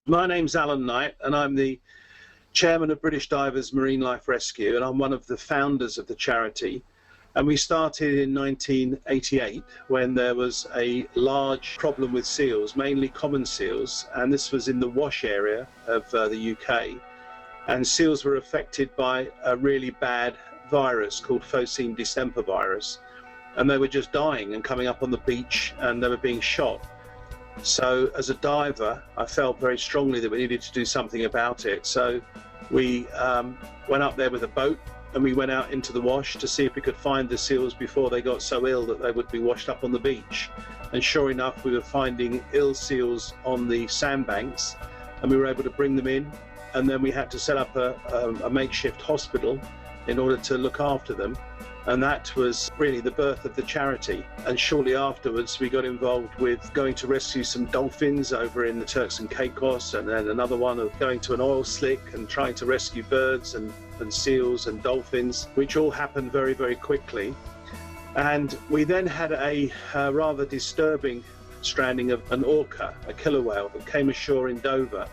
My name's Alan Knight, and I'm the chairman of British Divers Marine Life Rescue, and I'm one of the founders of the charity. And we started in 1988 when there was a large problem with seals, mainly common seals, and this was in the Wash area of the UK. And seals were affected by a really bad virus called Phoceme distemper virus, and they were just dying and coming up on the beach, and they were being shot. So as a diver, I felt very strongly that we needed to do something about it. So we went up there with a boat, and we went out into the Wash to see if we could find the seals before they got so ill that they would be washed up on the beach. And sure enough, we were finding ill seals on the sandbanks, and we were able to bring them in. And then we had to set up a makeshift hospital in order to look after them. And that was really the birth of the charity. And shortly afterwards, we got involved with going to rescue some dolphins over in the Turks and Caicos, and then another one of going to an oil slick and trying to rescue birds and seals and dolphins, which all happened very, very quickly. And we then had a rather disturbing stranding of an orca, a killer whale, that came ashore in Dover.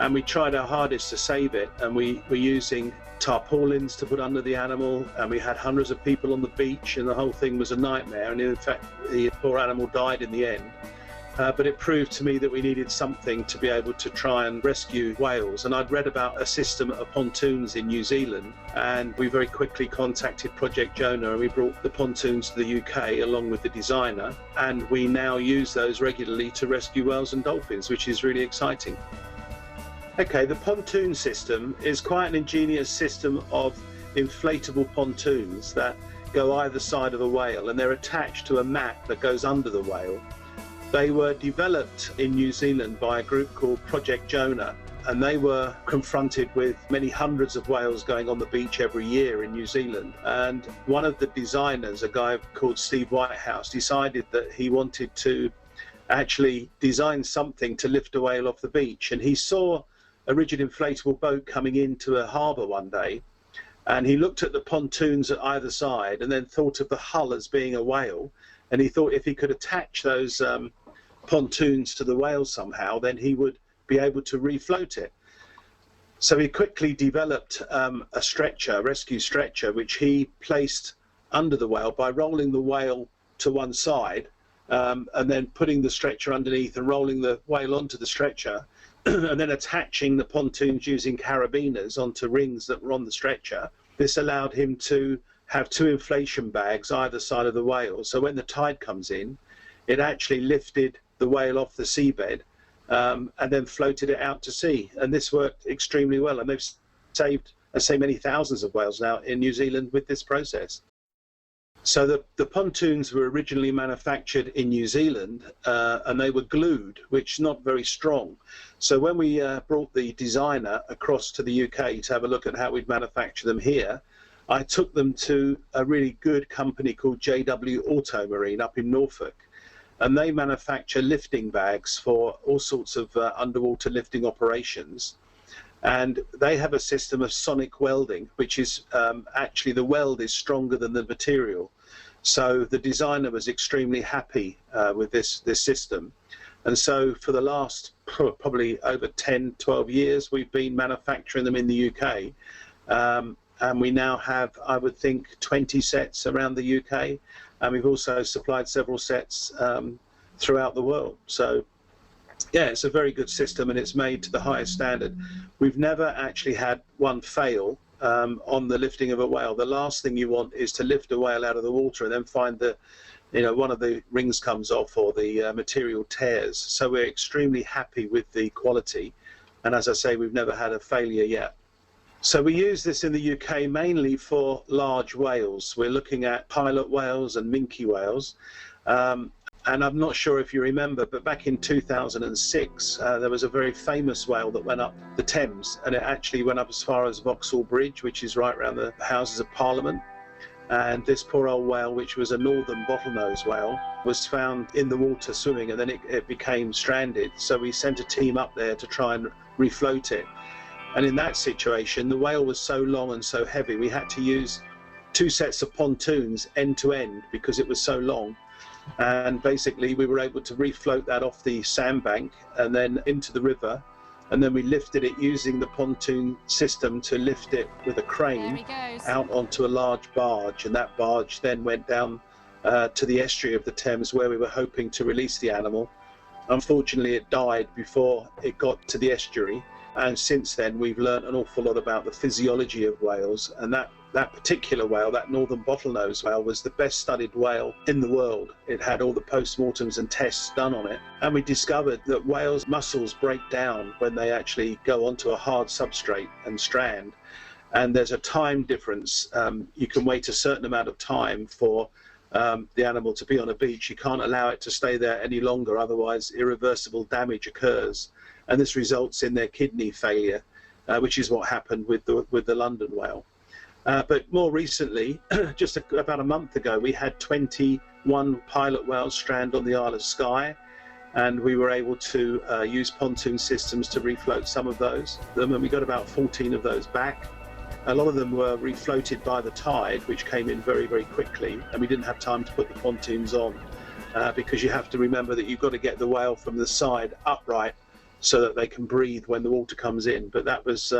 And we tried our hardest to save it, and we were using tarpaulins to put under the animal, and we had hundreds of people on the beach, and the whole thing was a nightmare. And in fact, the poor animal died in the end. But it proved to me that we needed something to be able to try and rescue whales. And I'd read about a system of pontoons in New Zealand, and we very quickly contacted Project Jonah, and we brought the pontoons to the UK along with the designer, and we now use those regularly to rescue whales and dolphins, which is really exciting. Okay, the pontoon system is quite an ingenious system of inflatable pontoons that go either side of a whale, and they're attached to a mat that goes under the whale. They were developed in New Zealand by a group called Project Jonah, and they were confronted with many hundreds of whales going on the beach every year in New Zealand. And one of the designers, a guy called Steve Whitehouse, decided that he wanted to actually design something to lift a whale off the beach. And he saw a rigid inflatable boat coming into a harbour one day, and he looked at the pontoons at either side and then thought of the hull as being a whale, and he thought if he could attach those pontoons to the whale somehow, then he would be able to refloat it. So he quickly developed a stretcher, a rescue stretcher, which he placed under the whale by rolling the whale to one side, and then putting the stretcher underneath and rolling the whale onto the stretcher, and then attaching the pontoons using carabiners onto rings that were on the stretcher. This allowed him to have two inflation bags either side of the whale. So when the tide comes in, it actually lifted the whale off the seabed and then floated it out to sea. And this worked extremely well. And they've saved, I say, many thousands of whales now in New Zealand with this process. So the pontoons were originally manufactured in New Zealand, and they were glued, which is not very strong. So when we brought the designer across to the UK to have a look at how we'd manufacture them here, I took them to a really good company called JW Automarine up in Norfolk. And they manufacture lifting bags for all sorts of underwater lifting operations. And they have a system of sonic welding, which is actually the weld is stronger than the material. So the designer was extremely happy with this system. And so for the last probably over 10, 12 years, we've been manufacturing them in the UK. And we now have, I would think, 20 sets around the UK. And we've also supplied several sets throughout the world. So yeah, it's a very good system, and it's made to the highest standard. We've never actually had one fail on the lifting of a whale. The last thing you want is to lift a whale out of the water and then find that, one of the rings comes off or the material tears. So we're extremely happy with the quality. And as I say, we've never had a failure yet. So we use this in the UK mainly for large whales. We're looking at pilot whales and minke whales. And I'm not sure if you remember, but back in 2006, there was a very famous whale that went up the Thames, and it actually went up as far as Vauxhall Bridge, which is right around the Houses of Parliament. And this poor old whale, which was a northern bottlenose whale, was found in the water swimming, and then it became stranded. So we sent a team up there to try and refloat it. And in that situation, the whale was so long and so heavy, we had to use two sets of pontoons end to end because it was so long. And basically we were able to refloat that off the sandbank and then into the river and then we lifted it using the pontoon system to lift it with a crane out onto a large barge, and that barge then went down to the estuary of the Thames where we were hoping to release the animal. Unfortunately, it died before it got to the estuary, and since then we've learned an awful lot about the physiology of whales, and that particular whale, that northern bottlenose whale, was the best studied whale in the world. It had all the post-mortems and tests done on it, and we discovered that whales' muscles break down when they actually go onto a hard substrate and strand, and there's a time difference. You can wait a certain amount of time for the animal to be on a beach. You can't allow it to stay there any longer, otherwise irreversible damage occurs, and this results in their kidney failure, which is what happened with the London whale. But more recently, just about a month ago, we had 21 pilot whales strand on the Isle of Skye, and we were able to use pontoon systems to refloat some of those. And we got about 14 of those back. A lot of them were refloated by the tide, which came in very, very quickly, and we didn't have time to put the pontoons on because you have to remember that you've got to get the whale from the side upright so that they can breathe when the water comes in. But that was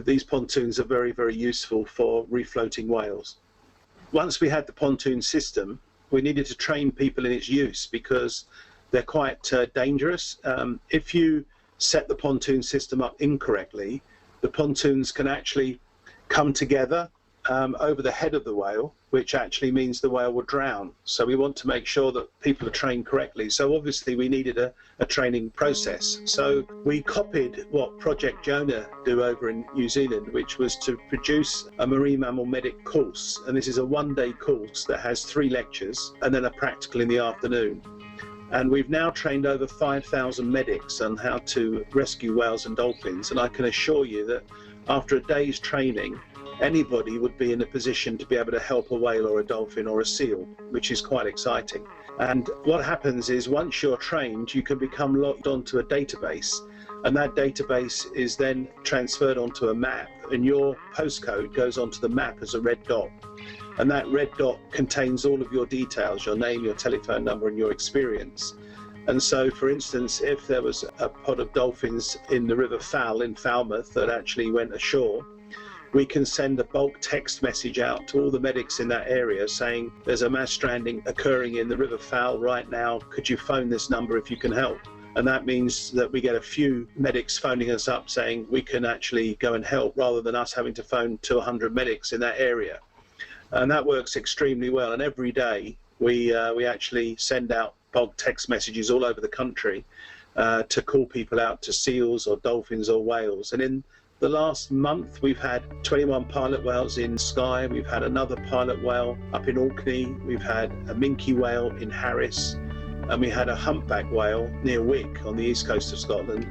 these pontoons are very, very useful for refloating whales. Once we had the pontoon system, we needed to train people in its use because they're quite dangerous. If you set the pontoon system up incorrectly, the pontoons can actually come together over the head of the whale, which actually means the whale will drown. So we want to make sure that people are trained correctly. So obviously we needed a training process. So we copied what Project Jonah do over in New Zealand, which was to produce a marine mammal medic course. And this is a one-day course that has 3 lectures and then a practical in the afternoon. And we've now trained over 5,000 medics on how to rescue whales and dolphins. And I can assure you that after a day's training, anybody would be in a position to be able to help a whale or a dolphin or a seal, which is quite exciting. And what happens is once you're trained, you can become logged onto a database, and that database is then transferred onto a map, and your postcode goes onto the map as a red dot. And that red dot contains all of your details, your name, your telephone number, and your experience. And so, for instance, if there was a pod of dolphins in the River Fal in Falmouth that actually went ashore, we can send a bulk text message out to all the medics in that area saying there's a mass stranding occurring in the River Fal right now, could you phone this number if you can help? And that means that we get a few medics phoning us up saying we can actually go and help, rather than us having to phone 200 medics in that area. And that works extremely well, and every day we actually send out bulk text messages all over the country to call people out to seals or dolphins or whales. And in the last month, we've had 21 pilot whales in Skye. We've had another pilot whale up in Orkney. We've had a minke whale in Harris, and we had a humpback whale near Wick on the east coast of Scotland.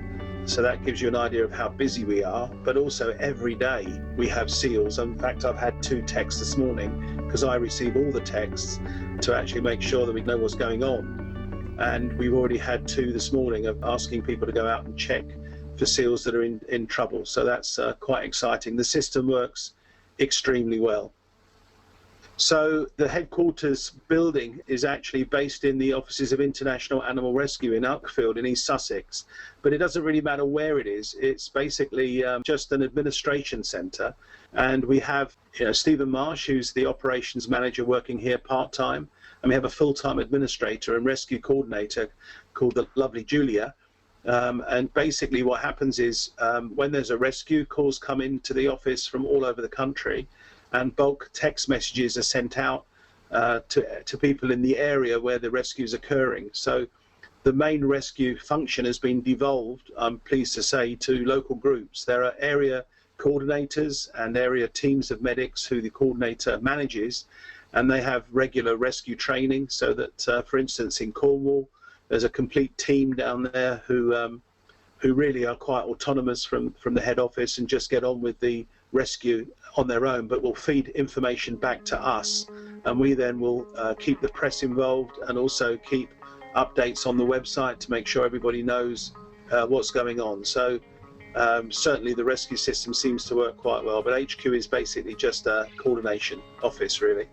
So that gives you an idea of how busy we are. But also every day we have seals. In fact, I've had 2 texts this morning because I receive all the texts to actually make sure that we know what's going on. And we've already had 2 this morning of asking people to go out and check for seals that are in trouble. So that's quite exciting. The system works extremely well. So the headquarters building is actually based in the offices of International Animal Rescue in Uckfield in East Sussex, but it doesn't really matter where it is. It's basically just an administration centre, and we have Stephen Marsh, who's the operations manager, working here part-time, and we have a full-time administrator and rescue coordinator called the lovely Julia. And basically what happens is when there's a rescue, calls come into the office from all over the country, and bulk text messages are sent out to people in the area where the rescue is occurring. So the main rescue function has been devolved, I'm pleased to say, to local groups. There are area coordinators and area teams of medics who the coordinator manages, and they have regular rescue training, so that, for instance, in Cornwall, there's a complete team down there who really are quite autonomous from the head office and just get on with the rescue on their own, but will feed information back to us, and we then will keep the press involved and also keep updates on the website to make sure everybody knows what's going on. So certainly the rescue system seems to work quite well, but HQ is basically just a coordination office, really.